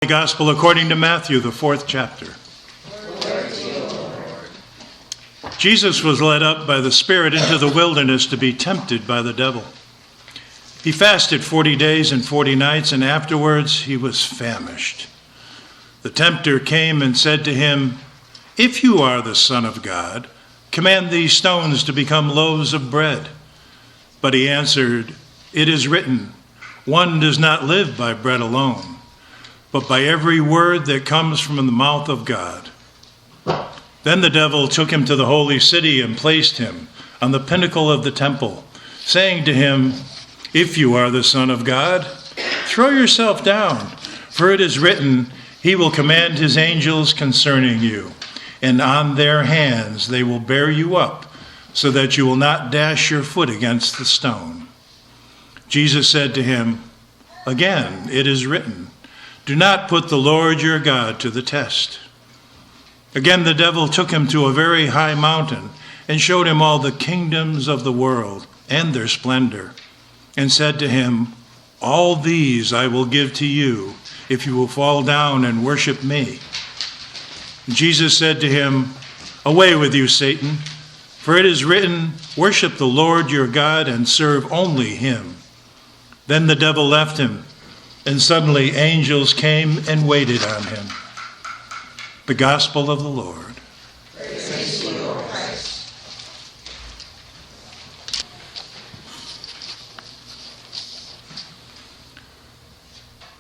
The Gospel according to Matthew, the 4th chapter. Jesus was led up by the Spirit into the wilderness to be tempted by the devil. He fasted 40 days and 40 nights, and afterwards he was famished. The tempter came and said to him, "If you are the Son of God, command these stones to become loaves of bread." But he answered, "It is written, one does not live by bread alone, but by every word that comes from the mouth of God." Then the devil took him to the holy city and placed him on the pinnacle of the temple, saying to him, "If you are the Son of God, throw yourself down, for it is written, he will command his angels concerning you, and on their hands they will bear you up, so that you will not dash your foot against the stone." Jesus said to him, "Again, it is written, do not put the Lord your God to the test." Again, the devil took him to a very high mountain and showed him all the kingdoms of the world and their splendor, and said to him, "All these I will give to you if you will fall down and worship me." Jesus said to him, "Away with you, Satan, for it is written, worship the Lord your God and serve only him." Then the devil left him, and suddenly angels came and waited on him. The Gospel of the Lord. Praise to you, O Christ.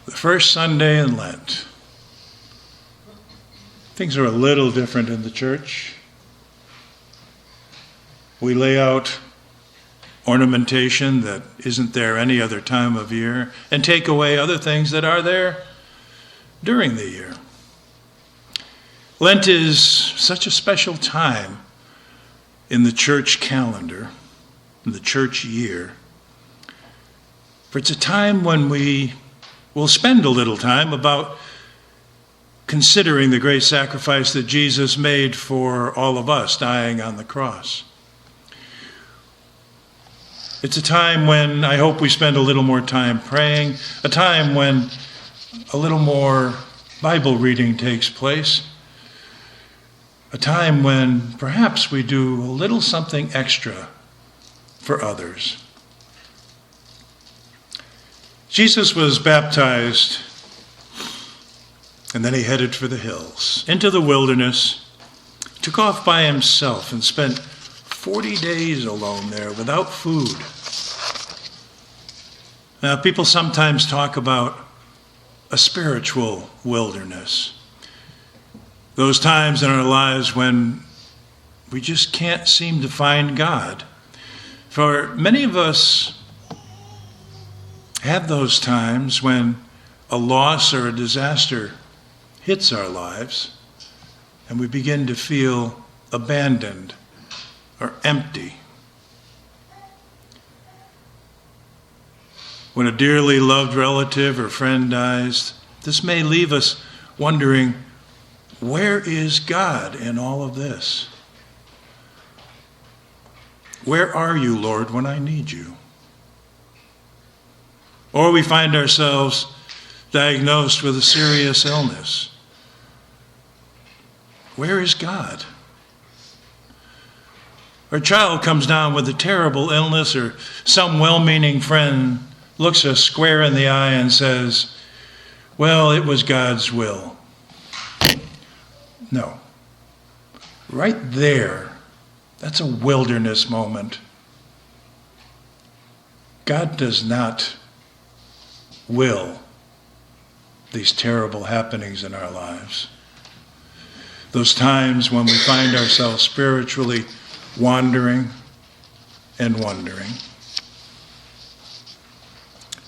The first Sunday in Lent. Things are a little different in the church. We lay out ornamentation that isn't there any other time of year, and take away other things that are there during the year. Lent is such a special time in the church calendar, in the church year, for it's a time when we will spend a little time about considering the great sacrifice that Jesus made for all of us, dying on the cross. It's a time when I hope we spend a little more time praying, a time when a little more Bible reading takes place, a time when perhaps we do a little something extra for others. Jesus was baptized, and then he headed for the hills, into the wilderness, took off by himself and spent 40 days alone there without food. Now, people sometimes talk about a spiritual wilderness. Those times in our lives when we just can't seem to find God. For many of us have those times when a loss or a disaster hits our lives and we begin to feel abandoned or empty. When a dearly loved relative or friend dies, this may leave us wondering, where is God in all of this? Where are you, Lord, when I need you? Or we find ourselves diagnosed with a serious illness. Where is God? Or a child comes down with a terrible illness, or some well-meaning friend looks us square in the eye and says, "Well, it was God's will." No. Right there, that's a wilderness moment. God does not will these terrible happenings in our lives. Those times when we find ourselves spiritually wandering and wondering.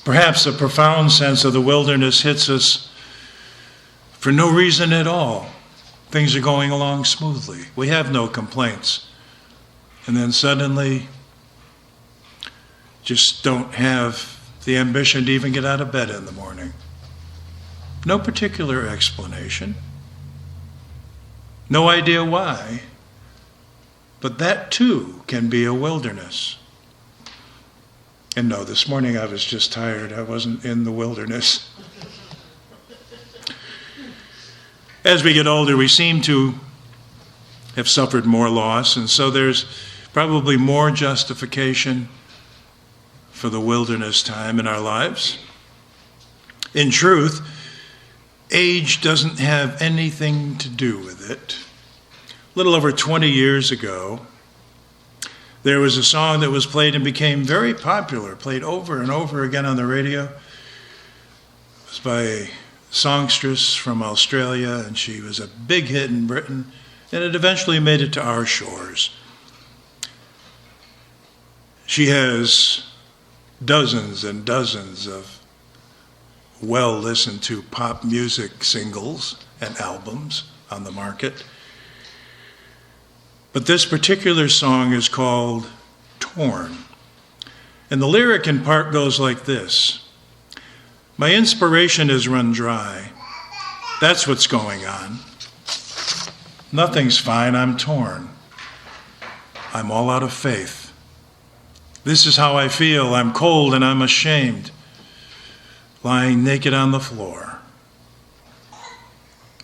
Perhaps a profound sense of the wilderness hits us for no reason at all. Things are going along smoothly. We have no complaints. And then suddenly, just don't have the ambition to even get out of bed in the morning. No particular explanation. No idea why. But that too can be a wilderness. And no, this morning I was just tired. I wasn't in the wilderness. As we get older, we seem to have suffered more loss, and so there's probably more justification for the wilderness time in our lives. In truth, age doesn't have anything to do with it. A little over 20 years ago, there was a song that was played and became very popular, played over and over again on the radio. It was by a songstress from Australia, and she was a big hit in Britain, and it eventually made it to our shores. She has dozens and dozens of well-listened to pop music singles and albums on the market. But this particular song is called Torn. And the lyric in part goes like this: my inspiration has run dry. That's what's going on. Nothing's fine, I'm torn. I'm all out of faith. This is how I feel. I'm cold and I'm ashamed, lying naked on the floor.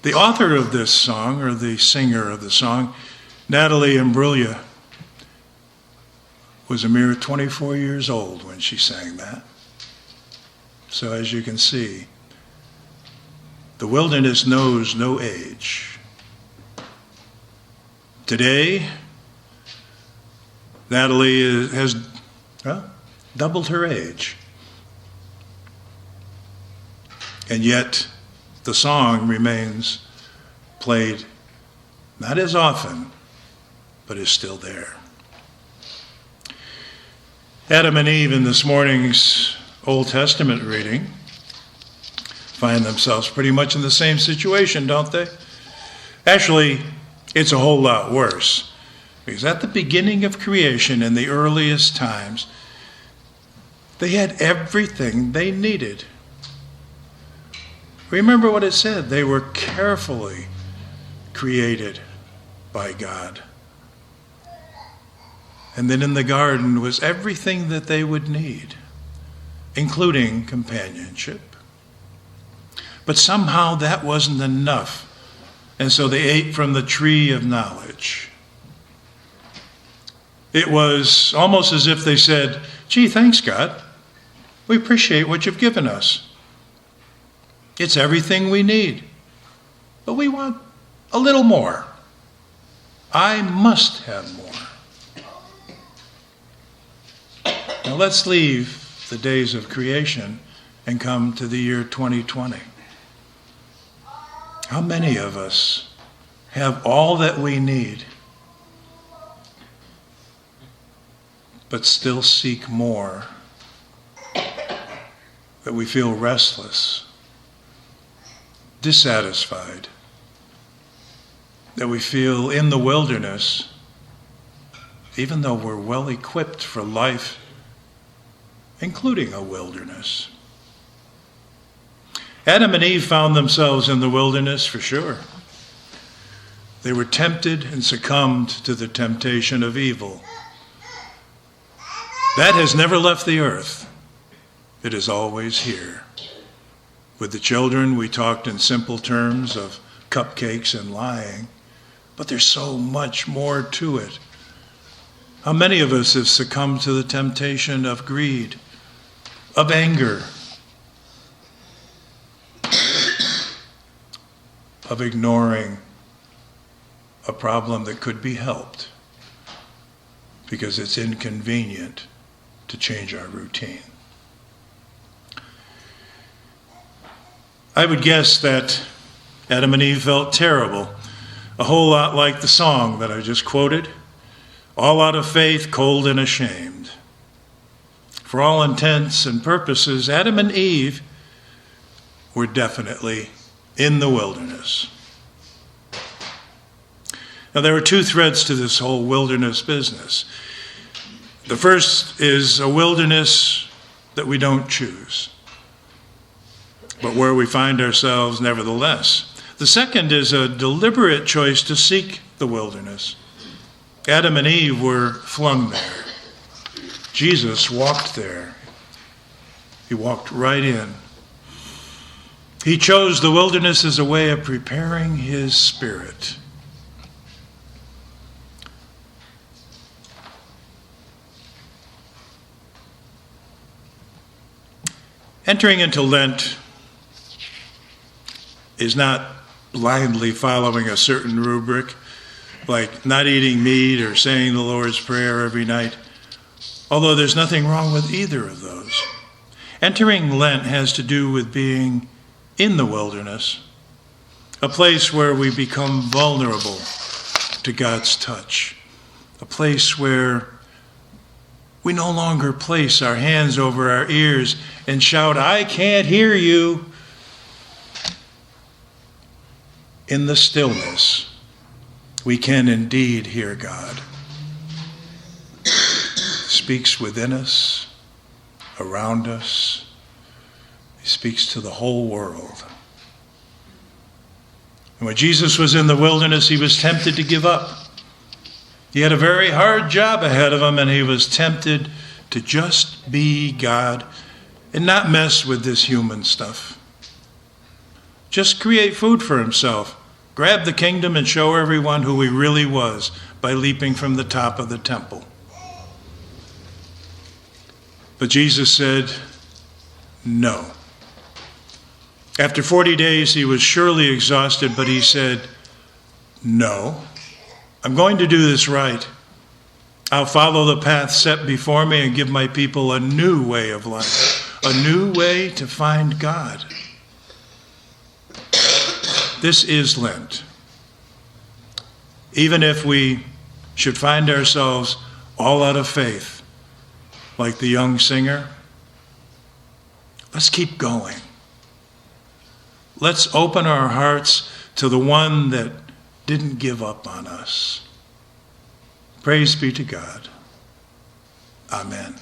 The author of this song, or the singer of the song, Natalie Imbruglia, was a mere 24 years old when she sang that. So as you can see, the wilderness knows no age. Today, Natalie has doubled her age. And yet, the song remains played not as often, but is still there. Adam and Eve in this morning's Old Testament reading find themselves pretty much in the same situation, don't they? Actually, it's a whole lot worse. Because at the beginning of creation, in the earliest times, they had everything they needed. Remember what it said. They were carefully created by God. And then in the garden was everything that they would need, including companionship. But somehow that wasn't enough. And so they ate from the tree of knowledge. It was almost as if they said, gee, thanks, God. We appreciate what you've given us. It's everything we need. But we want a little more. I must have more. Now let's leave the days of creation and come to the year 2020. How many of us have all that we need, but still seek more? That we feel restless, dissatisfied, that we feel in the wilderness, even though we're well equipped for life, including a wilderness. Adam and Eve found themselves in the wilderness for sure. They were tempted and succumbed to the temptation of evil. That has never left the earth. It is always here. With the children, we talked in simple terms of cupcakes and lying, but there's so much more to it. How many of us have succumbed to the temptation of greed, of anger, of ignoring a problem that could be helped because it's inconvenient to change our routine? I would guess that Adam and Eve felt terrible, a whole lot like the song that I just quoted, all out of faith, cold and ashamed. For all intents and purposes, Adam and Eve were definitely in the wilderness. Now, there are two threads to this whole wilderness business. The first is a wilderness that we don't choose, but where we find ourselves nevertheless. The second is a deliberate choice to seek the wilderness. Adam and Eve were flung there. Jesus walked there. He walked right in. He chose the wilderness as a way of preparing his spirit. Entering into Lent is not blindly following a certain rubric, like not eating meat or saying the Lord's Prayer every night, although there's nothing wrong with either of those. Entering Lent has to do with being in the wilderness, a place where we become vulnerable to God's touch, a place where we no longer place our hands over our ears and shout, "I can't hear you." In the stillness, we can indeed hear God. He speaks within us, around us. He speaks to the whole world. And when Jesus was in the wilderness, he was tempted to give up. He had a very hard job ahead of him, and he was tempted to just be God and not mess with this human stuff. Just create food for himself, grab the kingdom, and show everyone who he really was by leaping from the top of the temple. But Jesus said, no. After 40 days, he was surely exhausted, but he said, no. I'm going to do this right. I'll follow the path set before me and give my people a new way of life, a new way to find God. This is Lent. Even if we should find ourselves all out of faith, like the young singer, let's keep going. Let's open our hearts to the one that didn't give up on us. Praise be to God. Amen.